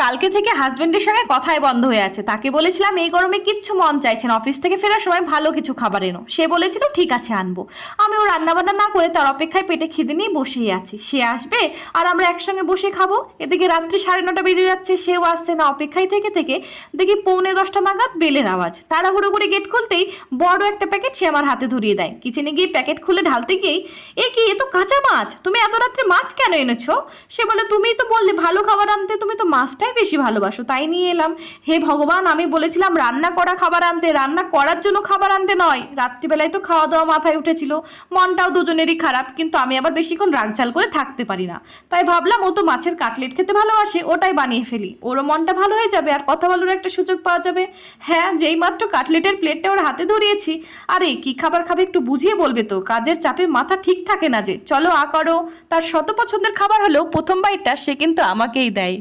কালকে থেকে হাজবেন্ডের সঙ্গে কথাই বন্ধ হয়ে আছে। তাকে বলেছিলাম এই গরমে কিচ্ছু মন চাইছে না, অফিস থেকে ফেরার সময় ভালো কিছু খাবার এনো। সে বলেছিল ঠিক আছে আনবো। আমি ও রান্নাবান্না না করে তার অপেক্ষায় পেটে খিদে নিয়ে বসেই আছি। সে আসবে আর আমরা একসঙ্গে বসে খাবো। এদিকে রাত্রি 9:30 বেজে যাচ্ছে, সেও আসছে না। অপেক্ষায় থেকে থেকে দেখি 9:45 নাগাদ বেলের আওয়াজ। তাড়াহুড়ো করে গেট খুলতেই বড় একটা প্যাকেট সে আমার হাতে ধরিয়ে দেয়। কিচেনে গিয়ে প্যাকেট খুলে ঢালতে গিয়েই এ কি, এ তো কাঁচা মাছ, তুমি এত রাত্রে মাছ কেন এনেছো? সে বলে তুমিই তো বললে ভালো খাবার আনতে, তুমি তো মাছটাই বেশি ভালোবাসো, তাই নিয়ে এলাম। হে ভগবান, আমি বলেছিলাম রান্না করা খাবার আনতে, রান্না করার জন্য খাবার আনতে নয়। রাত্রিবেলায় তো খাওয়া দাওয়া মাথায় উঠেছিল, মনটাও দুজনেরই খারাপ, কিন্তু আমি আবার বেশিক্ষণ রাগঝাল করে থাকতে পারি না। তাই ভাবলাম ও তো মাছের কাটলেট খেতে ভালোবাসে, ওটাই বানিয়ে ফেলি, ওরও মনটা ভালো হয়ে যাবে আর কথা বলার একটা সুযোগ পাওয়া যাবে। হ্যাঁ, যেই মাত্র কাটলেটের প্লেটটা ওর হাতে ধরিয়েছি, আরে কি খাবার খাবে একটু বুঝিয়ে বলবে তো, কাজের চাপে মাথা ঠিক থাকে না যে। চলো করো। তার শত পছন্দের খাবার হলেও প্রথম বাইটটা সে কিন্তু আমাকেই দেয়।